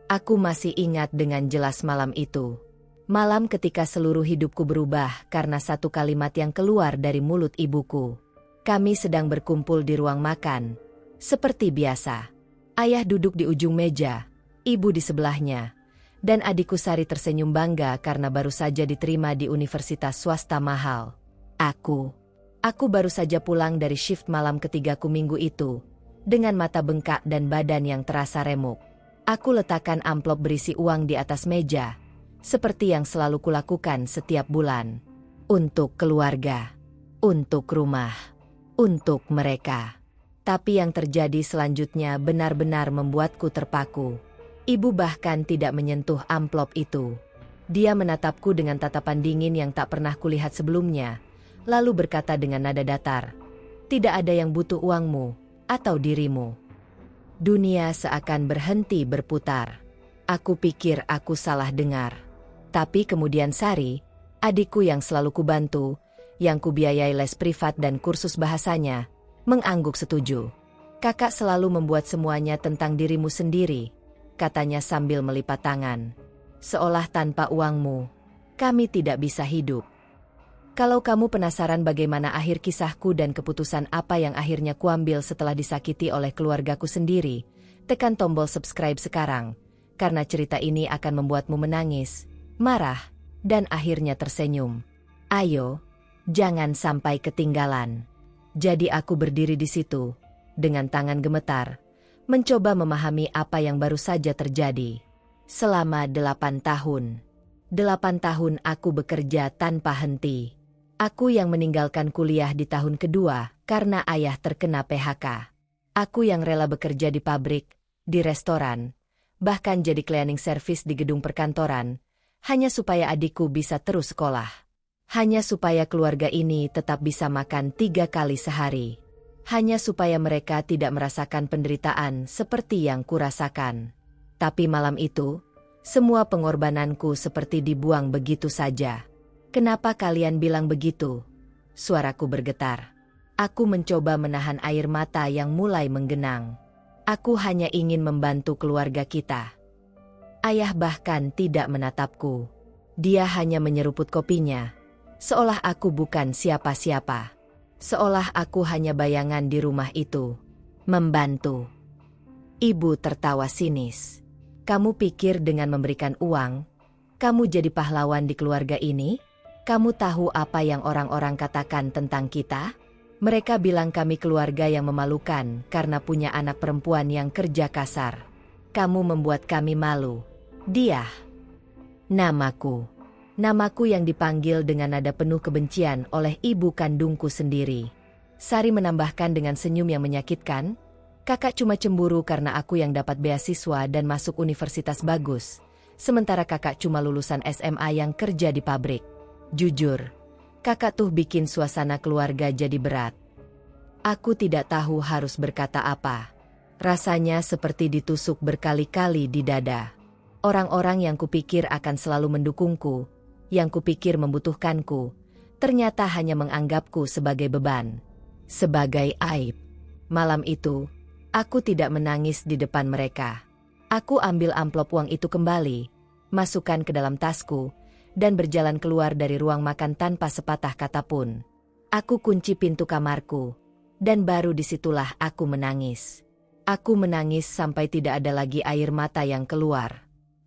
Aku masih ingat dengan jelas malam itu. Malam ketika seluruh hidupku berubah karena satu kalimat yang keluar dari mulut ibuku. Kami sedang berkumpul di ruang makan. Seperti biasa. Ayah duduk di ujung meja, ibu di sebelahnya. Dan adikku Sari tersenyum bangga karena baru saja diterima di universitas swasta mahal. Aku baru saja pulang dari shift malam ketigaku minggu itu. Dengan mata bengkak dan badan yang terasa remuk. Aku letakkan amplop berisi uang di atas meja, seperti yang selalu kulakukan setiap bulan. Untuk keluarga, untuk rumah, untuk mereka. Tapi yang terjadi selanjutnya benar-benar membuatku terpaku. Ibu bahkan tidak menyentuh amplop itu. Dia menatapku dengan tatapan dingin yang tak pernah kulihat sebelumnya, lalu berkata dengan nada datar, "Tidak ada yang butuh uangmu atau dirimu." Dunia seakan berhenti berputar. Aku pikir aku salah dengar. Tapi kemudian Sari, adikku yang selalu kubantu, yang kubiayai les privat dan kursus bahasanya, mengangguk setuju. "Kakak selalu membuat semuanya tentang dirimu sendiri," katanya sambil melipat tangan. "Seolah tanpa uangmu, kami tidak bisa hidup. Kalau kamu penasaran bagaimana akhir kisahku dan keputusan apa yang akhirnya kuambil setelah disakiti oleh keluargaku sendiri, tekan tombol subscribe sekarang, karena cerita ini akan membuatmu menangis, marah, dan akhirnya tersenyum. Ayo, jangan sampai ketinggalan." Jadi aku berdiri di situ, dengan tangan gemetar, mencoba memahami apa yang baru saja terjadi. Selama 8 tahun. 8 tahun aku bekerja tanpa henti. Aku yang meninggalkan kuliah di tahun kedua karena ayah terkena PHK. Aku yang rela bekerja di pabrik, di restoran, bahkan jadi cleaning service di gedung perkantoran, hanya supaya adikku bisa terus sekolah. Hanya supaya keluarga ini tetap bisa makan 3 kali sehari. Hanya supaya mereka tidak merasakan penderitaan seperti yang kurasakan. Tapi malam itu, semua pengorbananku seperti dibuang begitu saja. "Kenapa kalian bilang begitu?" Suaraku bergetar. Aku mencoba menahan air mata yang mulai menggenang. Aku hanya ingin membantu keluarga kita. Ayah bahkan tidak menatapku. Dia hanya menyeruput kopinya, seolah aku bukan siapa-siapa. Seolah aku hanya bayangan di rumah itu. Membantu. Ibu tertawa sinis. "Kamu pikir dengan memberikan uang, kamu jadi pahlawan di keluarga ini? Kamu tahu apa yang orang-orang katakan tentang kita? Mereka bilang kami keluarga yang memalukan karena punya anak perempuan yang kerja kasar. Kamu membuat kami malu." Dia. Namaku. Namaku yang dipanggil dengan nada penuh kebencian oleh ibu kandungku sendiri. Sari menambahkan dengan senyum yang menyakitkan, "Kakak cuma cemburu karena aku yang dapat beasiswa dan masuk universitas bagus, sementara kakak cuma lulusan SMA yang kerja di pabrik. Jujur, kakak tuh bikin suasana keluarga jadi berat." Aku tidak tahu harus berkata apa. Rasanya seperti ditusuk berkali-kali di dada. Orang-orang yang kupikir akan selalu mendukungku, yang kupikir membutuhkanku, ternyata hanya menganggapku sebagai beban, sebagai aib. Malam itu, aku tidak menangis di depan mereka. Aku ambil amplop uang itu kembali, masukkan ke dalam tasku, dan berjalan keluar dari ruang makan tanpa sepatah kata pun. Aku kunci pintu kamarku, dan baru disitulah aku menangis. Aku menangis sampai tidak ada lagi air mata yang keluar.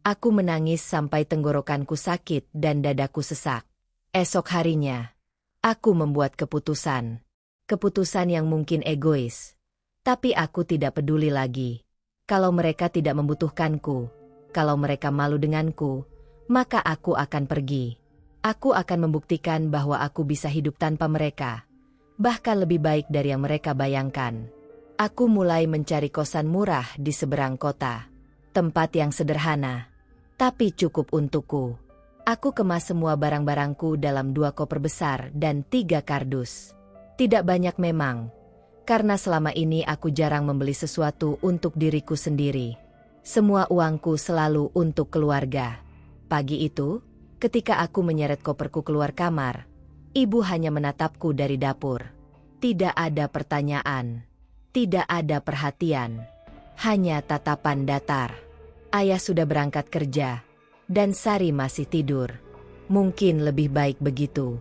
Aku menangis sampai tenggorokanku sakit dan dadaku sesak. Esok harinya, aku membuat keputusan. Keputusan yang mungkin egois. Tapi aku tidak peduli lagi. Kalau mereka tidak membutuhkanku, kalau mereka malu denganku, maka aku akan pergi. Aku akan membuktikan bahwa aku bisa hidup tanpa mereka. Bahkan lebih baik dari yang mereka bayangkan. Aku mulai mencari kosan murah di seberang kota. Tempat yang sederhana, tapi cukup untukku. Aku kemas semua barang-barangku dalam 2 koper besar dan 3 kardus. Tidak banyak memang, karena selama ini aku jarang membeli sesuatu untuk diriku sendiri. Semua uangku selalu untuk keluarga. Pagi itu, ketika aku menyeret koperku keluar kamar, ibu hanya menatapku dari dapur. Tidak ada pertanyaan, tidak ada perhatian, hanya tatapan datar. Ayah sudah berangkat kerja, dan Sari masih tidur. Mungkin lebih baik begitu.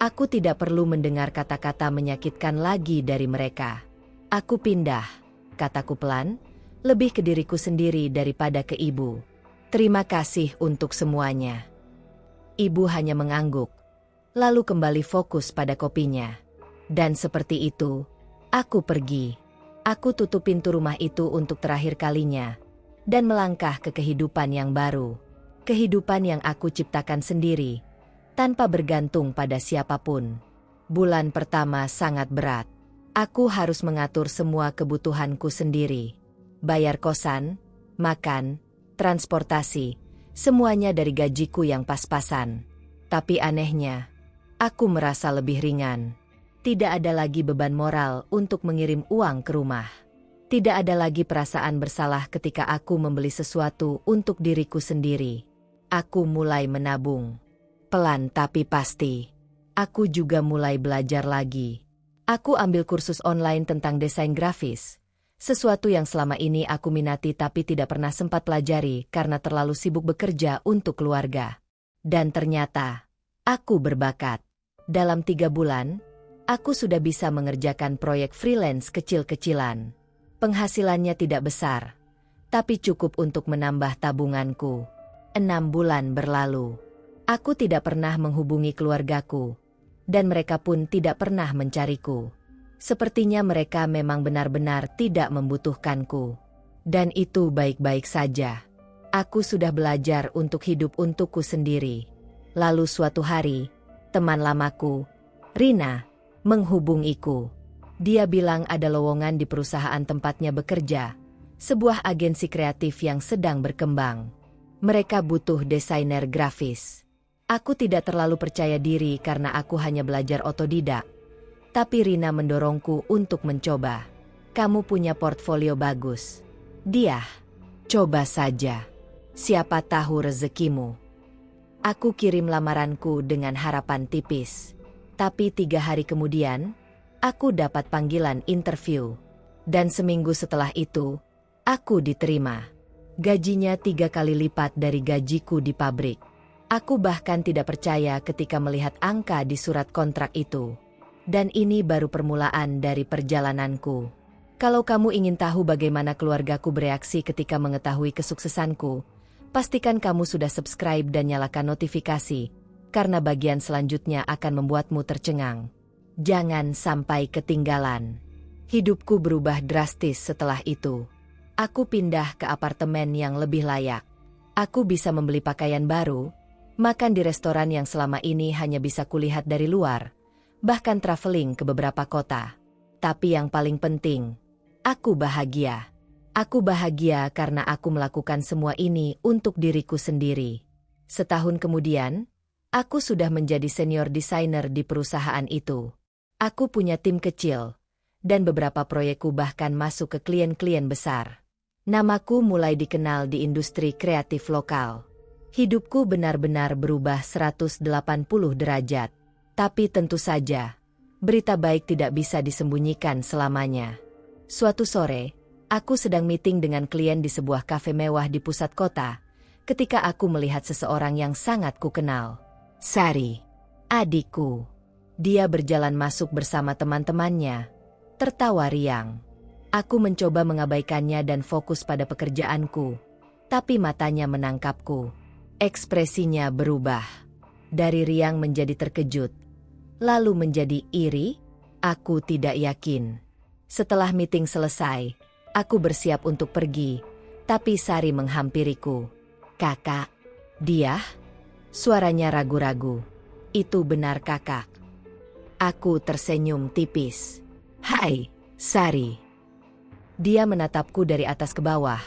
Aku tidak perlu mendengar kata-kata menyakitkan lagi dari mereka. Aku pindah, kataku pelan, lebih ke diriku sendiri daripada ke ibu. Terima kasih untuk semuanya. Ibu hanya mengangguk, lalu kembali fokus pada kopinya. Dan seperti itu, aku pergi. Aku tutup pintu rumah itu untuk terakhir kalinya, dan melangkah ke kehidupan yang baru. Kehidupan yang aku ciptakan sendiri, tanpa bergantung pada siapapun. Bulan pertama sangat berat. Aku harus mengatur semua kebutuhanku sendiri. Bayar kosan, makan, transportasi, semuanya dari gajiku yang pas-pasan. Tapi anehnya, aku merasa lebih ringan. Tidak ada lagi beban moral untuk mengirim uang ke rumah. Tidak ada lagi perasaan bersalah ketika aku membeli sesuatu untuk diriku sendiri. Aku mulai menabung. Pelan tapi pasti. Aku juga mulai belajar lagi. Aku ambil kursus online tentang desain grafis. Sesuatu yang selama ini aku minati tapi tidak pernah sempat pelajari karena terlalu sibuk bekerja untuk keluarga. Dan ternyata, aku berbakat. Dalam 3 bulan, aku sudah bisa mengerjakan proyek freelance kecil-kecilan. Penghasilannya tidak besar, tapi cukup untuk menambah tabunganku. 6 bulan berlalu. Aku tidak pernah menghubungi keluargaku, dan mereka pun tidak pernah mencariku. Sepertinya mereka memang benar-benar tidak membutuhkanku. Dan itu baik-baik saja. Aku sudah belajar untuk hidup untukku sendiri. Lalu suatu hari, teman lamaku, Rina, menghubungiku. Dia bilang ada lowongan di perusahaan tempatnya bekerja, sebuah agensi kreatif yang sedang berkembang. Mereka butuh desainer grafis. Aku tidak terlalu percaya diri karena aku hanya belajar otodidak. Tapi Rina mendorongku untuk mencoba. Kamu punya portfolio bagus. Dia, coba saja. Siapa tahu rezekimu. Aku kirim lamaranku dengan harapan tipis. Tapi 3 hari kemudian, aku dapat panggilan interview. Dan seminggu setelah itu, aku diterima. Gajinya 3 kali lipat dari gajiku di pabrik. Aku bahkan tidak percaya ketika melihat angka di surat kontrak itu. Dan ini baru permulaan dari perjalananku. Kalau kamu ingin tahu bagaimana keluargaku bereaksi ketika mengetahui kesuksesanku, pastikan kamu sudah subscribe dan nyalakan notifikasi, karena bagian selanjutnya akan membuatmu tercengang. Jangan sampai ketinggalan. Hidupku berubah drastis setelah itu. Aku pindah ke apartemen yang lebih layak. Aku bisa membeli pakaian baru, makan di restoran yang selama ini hanya bisa kulihat dari luar, bahkan traveling ke beberapa kota. Tapi yang paling penting, aku bahagia. Aku bahagia karena aku melakukan semua ini untuk diriku sendiri. Setahun kemudian, aku sudah menjadi senior desainer di perusahaan itu. Aku punya tim kecil, dan beberapa proyekku bahkan masuk ke klien-klien besar. Namaku mulai dikenal di industri kreatif lokal. Hidupku benar-benar berubah 180 derajat. Tapi tentu saja, berita baik tidak bisa disembunyikan selamanya. Suatu sore, aku sedang meeting dengan klien di sebuah kafe mewah di pusat kota, ketika aku melihat seseorang yang sangat kukenal. Sari, adikku. Dia berjalan masuk bersama teman-temannya, tertawa riang. Aku mencoba mengabaikannya dan fokus pada pekerjaanku, tapi matanya menangkapku. Ekspresinya berubah. Dari riang menjadi terkejut, lalu menjadi iri. Aku tidak yakin. Setelah meeting selesai, aku bersiap untuk pergi, tapi Sari menghampiriku. Kakak. Dia? Suaranya ragu-ragu. Itu benar kakak. Aku tersenyum tipis. Hai, Sari. Dia menatapku dari atas ke bawah,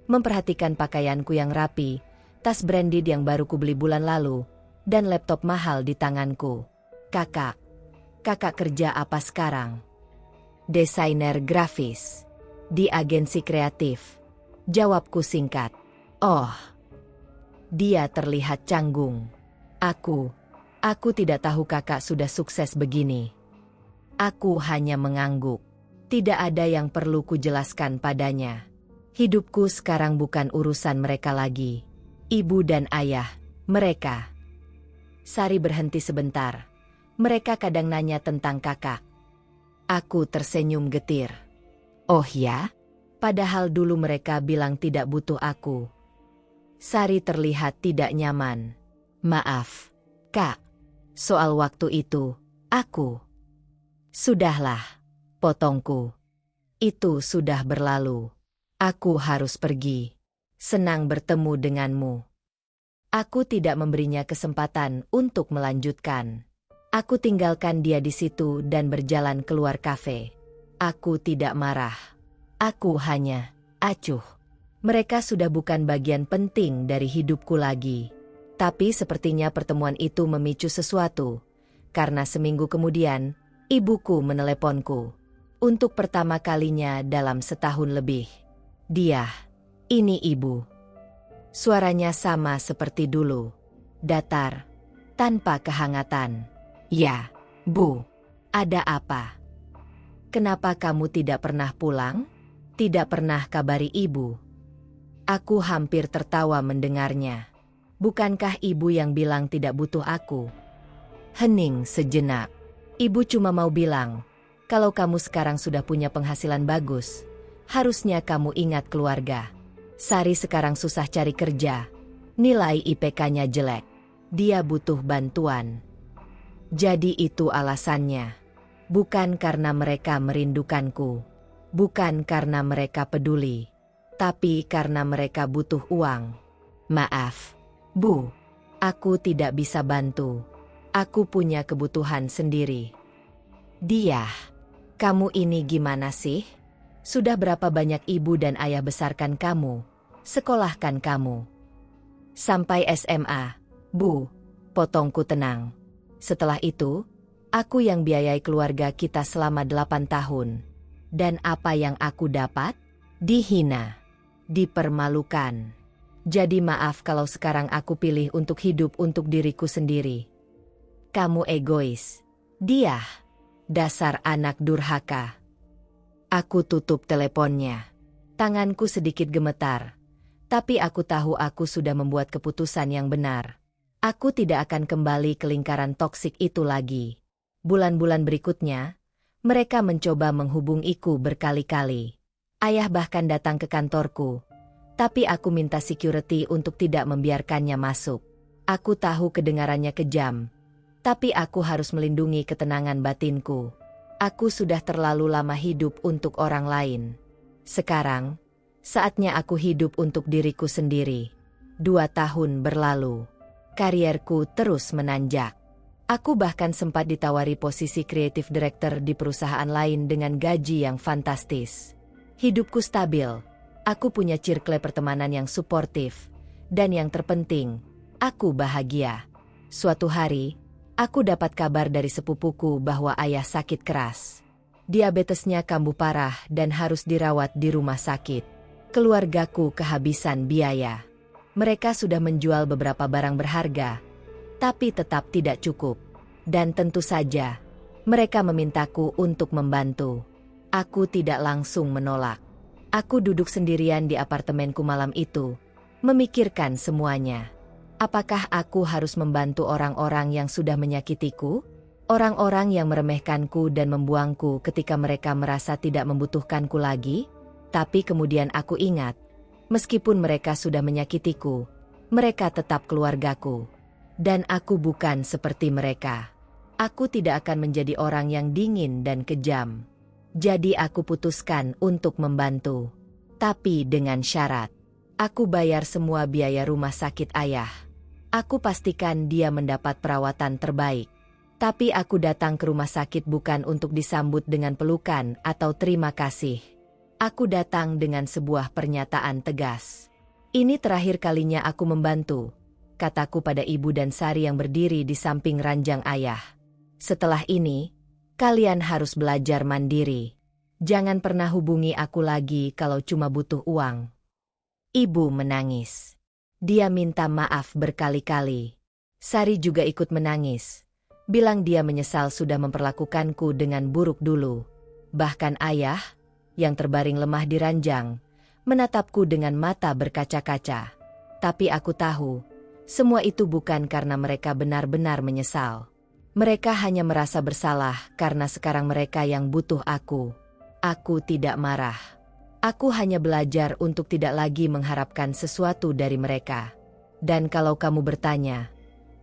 memperhatikan pakaianku yang rapi, tas branded yang baru kubeli bulan lalu, dan laptop mahal di tanganku. Kakak kerja apa sekarang? Desainer grafis. Di agensi kreatif. Jawabku singkat. Oh. Dia terlihat canggung. Aku tidak tahu kakak sudah sukses begini. Aku hanya mengangguk. Tidak ada yang perlu kujelaskan padanya. Hidupku sekarang bukan urusan mereka lagi. Ibu dan ayah, mereka. Sari berhenti sebentar. Mereka kadang nanya tentang kakak. Aku tersenyum getir. Oh ya? Padahal dulu mereka bilang tidak butuh aku. Sari terlihat tidak nyaman. Maaf, Kak. Soal waktu itu, aku. Sudahlah, potongku. Itu sudah berlalu. Aku harus pergi. Senang bertemu denganmu. Aku tidak memberinya kesempatan untuk melanjutkan. Aku tinggalkan dia di situ dan berjalan keluar kafe. Aku tidak marah. Aku hanya acuh. Mereka sudah bukan bagian penting dari hidupku lagi. Tapi sepertinya pertemuan itu memicu sesuatu. Karena seminggu kemudian, ibuku meneleponku. Untuk pertama kalinya dalam setahun lebih. Dia, ini ibu. Suaranya sama seperti dulu. Datar, tanpa kehangatan. Ya, Bu. Ada apa? Kenapa kamu tidak pernah pulang? Tidak pernah kabari ibu. Aku hampir tertawa mendengarnya. Bukankah ibu yang bilang tidak butuh aku? Hening sejenak. Ibu cuma mau bilang, kalau kamu sekarang sudah punya penghasilan bagus, harusnya kamu ingat keluarga. Sari sekarang susah cari kerja. Nilai IPK-nya jelek. Dia butuh bantuan. Jadi itu alasannya. Bukan karena mereka merindukanku. Bukan karena mereka peduli. Tapi karena mereka butuh uang. Maaf, Bu. Aku tidak bisa bantu. Aku punya kebutuhan sendiri. Dia, kamu ini gimana sih? Sudah berapa banyak ibu dan ayah besarkan kamu, sekolahkan kamu. Sampai SMA, Bu, potongku tenang. Setelah itu, aku yang biayai keluarga kita selama 8 tahun. Dan apa yang aku dapat? Dihina, dipermalukan. Jadi maaf kalau sekarang aku pilih untuk hidup untuk diriku sendiri. Kamu egois. Dia, dasar anak durhaka. Aku tutup teleponnya. Tanganku sedikit gemetar. Tapi aku tahu aku sudah membuat keputusan yang benar. Aku tidak akan kembali ke lingkaran toksik itu lagi. Bulan-bulan berikutnya, mereka mencoba menghubungiku berkali-kali. Ayah bahkan datang ke kantorku. Tapi aku minta security untuk tidak membiarkannya masuk. Aku tahu kedengarannya kejam. Tapi aku harus melindungi ketenangan batinku. Aku sudah terlalu lama hidup untuk orang lain. Sekarang, saatnya aku hidup untuk diriku sendiri. 2 tahun berlalu. Karierku terus menanjak. Aku bahkan sempat ditawari posisi creative director di perusahaan lain dengan gaji yang fantastis. Hidupku stabil. Aku punya circle pertemanan yang suportif. Dan yang terpenting, aku bahagia. Suatu hari, aku dapat kabar dari sepupuku bahwa ayah sakit keras. Diabetesnya kambuh parah dan harus dirawat di rumah sakit. Keluargaku kehabisan biaya. Mereka sudah menjual beberapa barang berharga, tapi tetap tidak cukup. Dan tentu saja, mereka memintaku untuk membantu. Aku tidak langsung menolak. Aku duduk sendirian di apartemenku malam itu, memikirkan semuanya. Apakah aku harus membantu orang-orang yang sudah menyakitiku? Orang-orang yang meremehkanku dan membuangku ketika mereka merasa tidak membutuhkanku lagi? Tapi kemudian aku ingat, meskipun mereka sudah menyakitiku, mereka tetap keluargaku. Dan aku bukan seperti mereka. Aku tidak akan menjadi orang yang dingin dan kejam. Jadi aku putuskan untuk membantu. Tapi dengan syarat. Aku bayar semua biaya rumah sakit ayah. Aku pastikan dia mendapat perawatan terbaik. Tapi aku datang ke rumah sakit bukan untuk disambut dengan pelukan atau terima kasih. Aku datang dengan sebuah pernyataan tegas. Ini terakhir kalinya aku membantu, kataku pada ibu dan Sari yang berdiri di samping ranjang ayah. Setelah ini, kalian harus belajar mandiri. Jangan pernah hubungi aku lagi kalau cuma butuh uang. Ibu menangis. Dia minta maaf berkali-kali. Sari juga ikut menangis. Bilang dia menyesal sudah memperlakukanku dengan buruk dulu. Bahkan ayah, yang terbaring lemah di ranjang, menatapku dengan mata berkaca-kaca. Tapi aku tahu, semua itu bukan karena mereka benar-benar menyesal. Mereka hanya merasa bersalah karena sekarang mereka yang butuh aku. Aku tidak marah. Aku hanya belajar untuk tidak lagi mengharapkan sesuatu dari mereka. Dan kalau kamu bertanya,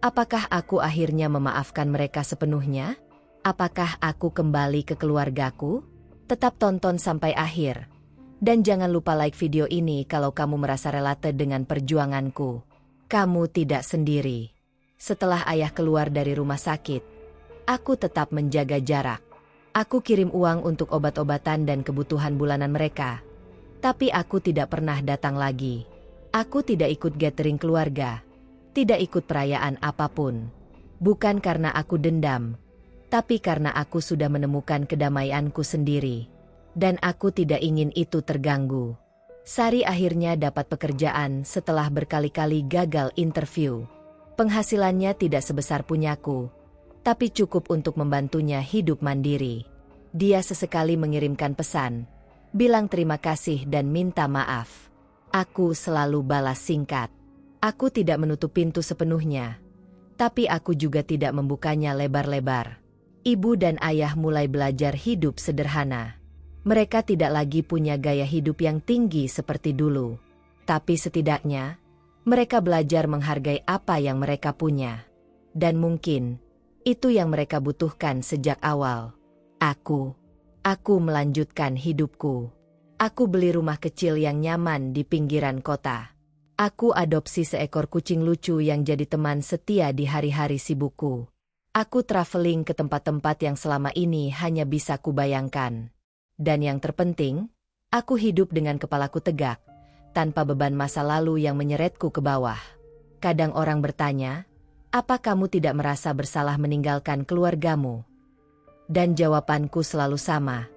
apakah aku akhirnya memaafkan mereka sepenuhnya? Apakah aku kembali ke keluargaku? Tetap tonton sampai akhir. Dan jangan lupa like video ini kalau kamu merasa relate dengan perjuanganku. Kamu tidak sendiri. Setelah ayah keluar dari rumah sakit, aku tetap menjaga jarak. Aku kirim uang untuk obat-obatan dan kebutuhan bulanan mereka. Tapi aku tidak pernah datang lagi. Aku tidak ikut gathering keluarga. Tidak ikut perayaan apapun. Bukan karena aku dendam, tapi karena aku sudah menemukan kedamaianku sendiri. Dan aku tidak ingin itu terganggu. Sari akhirnya dapat pekerjaan setelah berkali-kali gagal interview. Penghasilannya tidak sebesar punyaku, tapi cukup untuk membantunya hidup mandiri. Dia sesekali mengirimkan pesan, bilang terima kasih dan minta maaf. Aku selalu balas singkat. Aku tidak menutup pintu sepenuhnya, tapi aku juga tidak membukanya lebar-lebar. Ibu dan ayah mulai belajar hidup sederhana. Mereka tidak lagi punya gaya hidup yang tinggi seperti dulu. Tapi setidaknya, mereka belajar menghargai apa yang mereka punya. Dan mungkin, itu yang mereka butuhkan sejak awal. Aku melanjutkan hidupku. Aku beli rumah kecil yang nyaman di pinggiran kota. Aku adopsi seekor kucing lucu yang jadi teman setia di hari-hari sibukku. Aku traveling ke tempat-tempat yang selama ini hanya bisa kubayangkan. Dan yang terpenting, aku hidup dengan kepalaku tegak, tanpa beban masa lalu yang menyeretku ke bawah. Kadang orang bertanya, apa kamu tidak merasa bersalah meninggalkan keluargamu? Dan jawabanku selalu sama,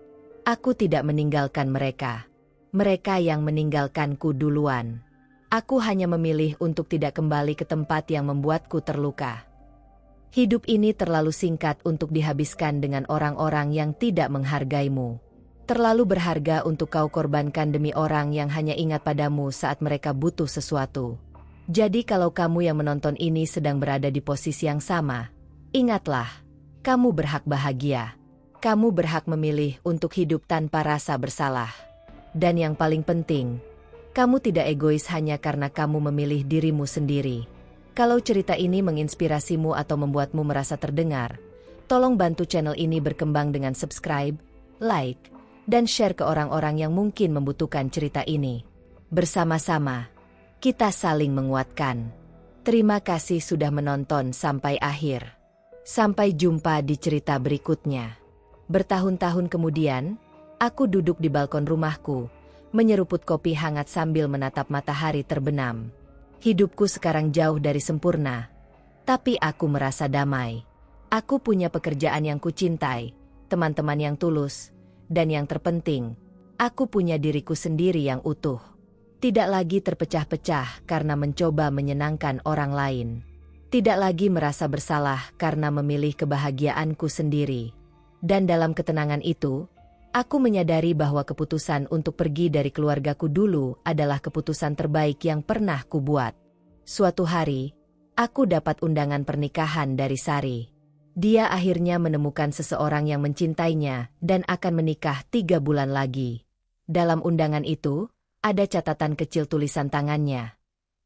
aku tidak meninggalkan mereka. Mereka yang meninggalkanku duluan. Aku hanya memilih untuk tidak kembali ke tempat yang membuatku terluka. Hidup ini terlalu singkat untuk dihabiskan dengan orang-orang yang tidak menghargaimu. Terlalu berharga untuk kau korbankan demi orang yang hanya ingat padamu saat mereka butuh sesuatu. Jadi kalau kamu yang menonton ini sedang berada di posisi yang sama, ingatlah, kamu berhak bahagia. Kamu berhak memilih untuk hidup tanpa rasa bersalah. Dan yang paling penting, kamu tidak egois hanya karena kamu memilih dirimu sendiri. Kalau cerita ini menginspirasimu atau membuatmu merasa terdengar, tolong bantu channel ini berkembang dengan subscribe, like, dan share ke orang-orang yang mungkin membutuhkan cerita ini. Bersama-sama, kita saling menguatkan. Terima kasih sudah menonton sampai akhir. Sampai jumpa di cerita berikutnya. Bertahun-tahun kemudian, aku duduk di balkon rumahku, menyeruput kopi hangat sambil menatap matahari terbenam. Hidupku sekarang jauh dari sempurna, tapi aku merasa damai. Aku punya pekerjaan yang kucintai, teman-teman yang tulus, dan yang terpenting, aku punya diriku sendiri yang utuh. Tidak lagi terpecah-pecah karena mencoba menyenangkan orang lain. Tidak lagi merasa bersalah karena memilih kebahagiaanku sendiri. Dan dalam ketenangan itu, aku menyadari bahwa keputusan untuk pergi dari keluargaku dulu adalah keputusan terbaik yang pernah kubuat. Suatu hari, aku dapat undangan pernikahan dari Sari. Dia akhirnya menemukan seseorang yang mencintainya dan akan menikah 3 bulan lagi. Dalam undangan itu, ada catatan kecil tulisan tangannya.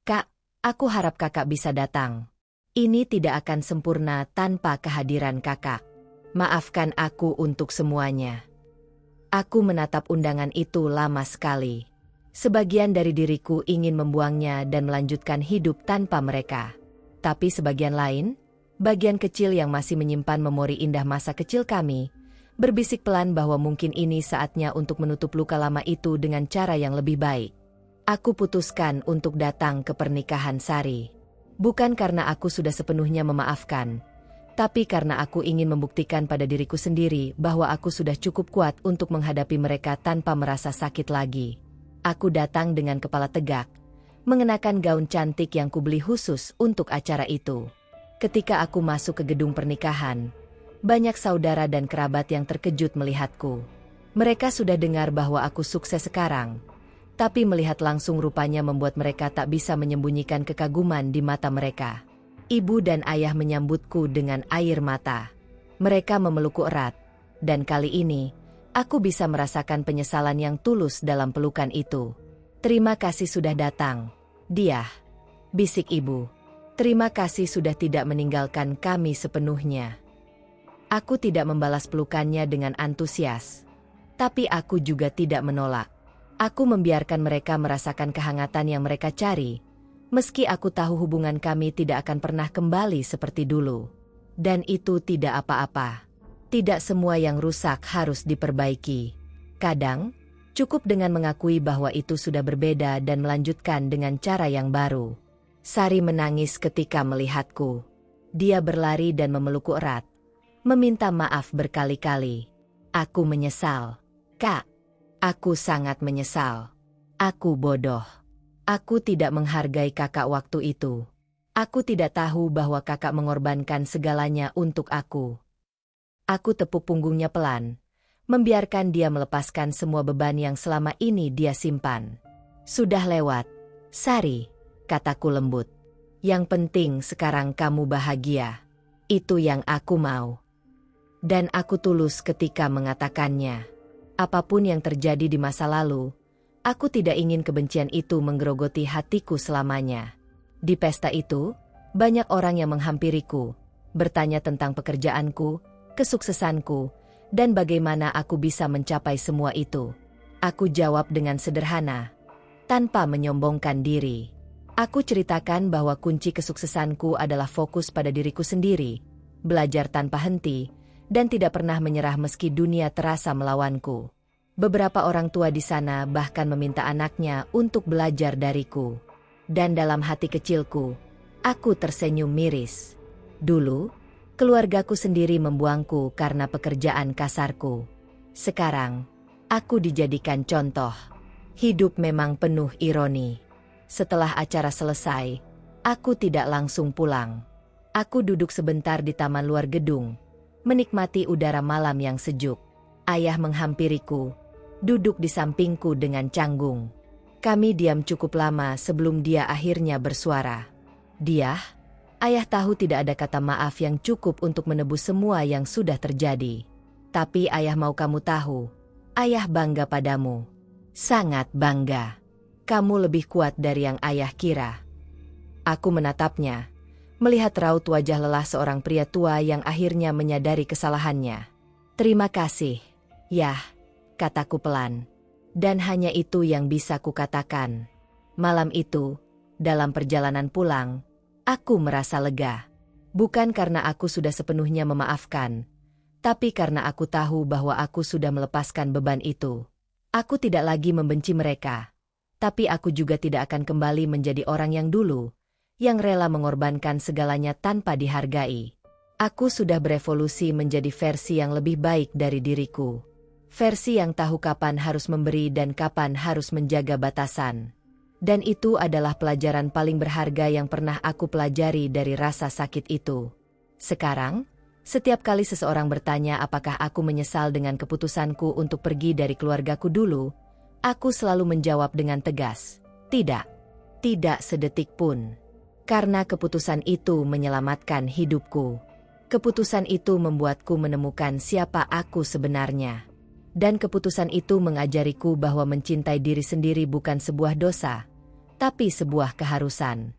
Kak, aku harap kakak bisa datang. Ini tidak akan sempurna tanpa kehadiran kakak. Maafkan aku untuk semuanya. Aku menatap undangan itu lama sekali. Sebagian dari diriku ingin membuangnya dan melanjutkan hidup tanpa mereka. Tapi sebagian lain, bagian kecil yang masih menyimpan memori indah masa kecil kami, berbisik pelan bahwa mungkin ini saatnya untuk menutup luka lama itu dengan cara yang lebih baik. Aku putuskan untuk datang ke pernikahan Sari. Bukan karena aku sudah sepenuhnya memaafkan, tapi karena aku ingin membuktikan pada diriku sendiri bahwa aku sudah cukup kuat untuk menghadapi mereka tanpa merasa sakit lagi. Aku datang dengan kepala tegak, mengenakan gaun cantik yang kubeli khusus untuk acara itu. Ketika aku masuk ke gedung pernikahan, banyak saudara dan kerabat yang terkejut melihatku. Mereka sudah dengar bahwa aku sukses sekarang, Tapi melihat langsung rupanya membuat mereka tak bisa menyembunyikan kekaguman di mata mereka. Ibu dan ayah menyambutku dengan air mata. Mereka memelukku erat. Dan kali ini, aku bisa merasakan penyesalan yang tulus dalam pelukan itu. Terima kasih sudah datang, Dia, bisik ibu. Terima kasih sudah tidak meninggalkan kami sepenuhnya. Aku tidak membalas pelukannya dengan antusias. Tapi aku juga tidak menolak. Aku membiarkan mereka merasakan kehangatan yang mereka cari, meski aku tahu hubungan kami tidak akan pernah kembali seperti dulu. Dan itu tidak apa-apa. Tidak semua yang rusak harus diperbaiki. Kadang, cukup dengan mengakui bahwa itu sudah berbeda dan melanjutkan dengan cara yang baru. Sari menangis ketika melihatku. Dia berlari dan memelukku erat, meminta maaf berkali-kali. Aku menyesal. Kak. Aku sangat menyesal. Aku bodoh. Aku tidak menghargai kakak waktu itu. Aku tidak tahu bahwa kakak mengorbankan segalanya untuk aku. Aku tepuk punggungnya pelan, membiarkan dia melepaskan semua beban yang selama ini dia simpan. Sudah lewat, Sari, kataku lembut. Yang penting sekarang kamu bahagia. Itu yang aku mau. Dan aku tulus ketika mengatakannya. Apapun yang terjadi di masa lalu, aku tidak ingin kebencian itu menggerogoti hatiku selamanya. Di pesta itu, banyak orang yang menghampiriku, bertanya tentang pekerjaanku, kesuksesanku, dan bagaimana aku bisa mencapai semua itu. Aku jawab dengan sederhana, tanpa menyombongkan diri. Aku ceritakan bahwa kunci kesuksesanku adalah fokus pada diriku sendiri, belajar tanpa henti, dan tidak pernah menyerah meski dunia terasa melawanku. Beberapa orang tua di sana bahkan meminta anaknya untuk belajar dariku. Dan dalam hati kecilku, aku tersenyum miris. Dulu, keluargaku sendiri membuangku karena pekerjaan kasarku. Sekarang, aku dijadikan contoh. Hidup memang penuh ironi. Setelah acara selesai, aku tidak langsung pulang. Aku duduk sebentar di taman luar gedung, menikmati udara malam yang sejuk. Ayah menghampiriku, duduk di sampingku dengan canggung. Kami diam cukup lama sebelum dia akhirnya bersuara. Dia, ayah tahu tidak ada kata maaf yang cukup untuk menebus semua yang sudah terjadi. Tapi ayah mau kamu tahu, ayah bangga padamu. Sangat bangga. Kamu lebih kuat dari yang ayah kira. Aku menatapnya, melihat raut wajah lelah seorang pria tua yang akhirnya menyadari kesalahannya. Terima kasih, Yah, kataku pelan. Dan hanya itu yang bisa kukatakan. Malam itu, dalam perjalanan pulang, aku merasa lega. Bukan karena aku sudah sepenuhnya memaafkan, tapi karena aku tahu bahwa aku sudah melepaskan beban itu. Aku tidak lagi membenci mereka, tapi aku juga tidak akan kembali menjadi orang yang dulu, yang rela mengorbankan segalanya tanpa dihargai. Aku sudah berevolusi menjadi versi yang lebih baik dari diriku. Versi yang tahu kapan harus memberi dan kapan harus menjaga batasan. Dan itu adalah pelajaran paling berharga yang pernah aku pelajari dari rasa sakit itu. Sekarang, setiap kali seseorang bertanya apakah aku menyesal dengan keputusanku untuk pergi dari keluargaku dulu, aku selalu menjawab dengan tegas, tidak. Tidak sedetik pun. Karena keputusan itu menyelamatkan hidupku. Keputusan itu membuatku menemukan siapa aku sebenarnya. Dan keputusan itu mengajariku bahwa mencintai diri sendiri bukan sebuah dosa, tapi sebuah keharusan.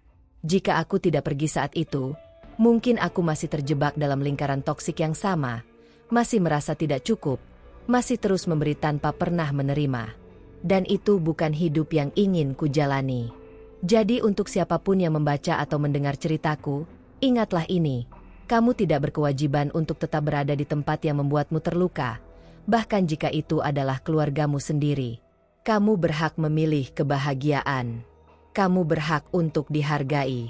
Jika aku tidak pergi saat itu, mungkin aku masih terjebak dalam lingkaran toksik yang sama, masih merasa tidak cukup, masih terus memberi tanpa pernah menerima. Dan itu bukan hidup yang ingin kujalani. Jadi untuk siapapun yang membaca atau mendengar ceritaku, ingatlah ini, kamu tidak berkewajiban untuk tetap berada di tempat yang membuatmu terluka, bahkan jika itu adalah keluargamu sendiri. Kamu berhak memilih kebahagiaan. Kamu berhak untuk dihargai.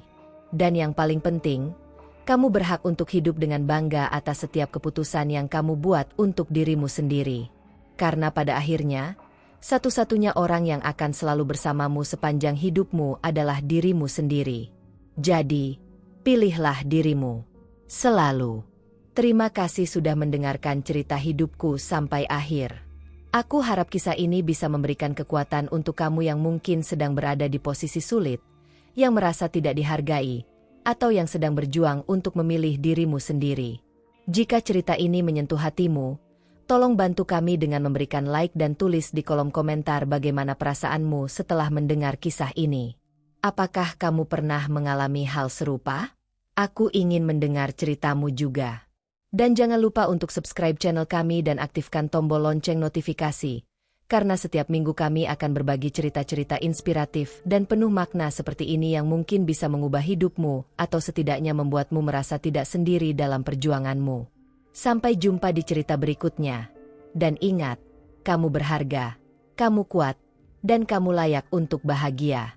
Dan yang paling penting, kamu berhak untuk hidup dengan bangga atas setiap keputusan yang kamu buat untuk dirimu sendiri. Karena pada akhirnya, satu-satunya orang yang akan selalu bersamamu sepanjang hidupmu adalah dirimu sendiri. Jadi, pilihlah dirimu. Selalu. Terima kasih sudah mendengarkan cerita hidupku sampai akhir. Aku harap kisah ini bisa memberikan kekuatan untuk kamu yang mungkin sedang berada di posisi sulit, yang merasa tidak dihargai, atau yang sedang berjuang untuk memilih dirimu sendiri. Jika cerita ini menyentuh hatimu, tolong bantu kami dengan memberikan like dan tulis di kolom komentar bagaimana perasaanmu setelah mendengar kisah ini. Apakah kamu pernah mengalami hal serupa? Aku ingin mendengar ceritamu juga. Dan jangan lupa untuk subscribe channel kami dan aktifkan tombol lonceng notifikasi, karena setiap minggu kami akan berbagi cerita-cerita inspiratif dan penuh makna seperti ini yang mungkin bisa mengubah hidupmu atau setidaknya membuatmu merasa tidak sendiri dalam perjuanganmu. Sampai jumpa di cerita berikutnya. Dan ingat, kamu berharga, kamu kuat, dan kamu layak untuk bahagia.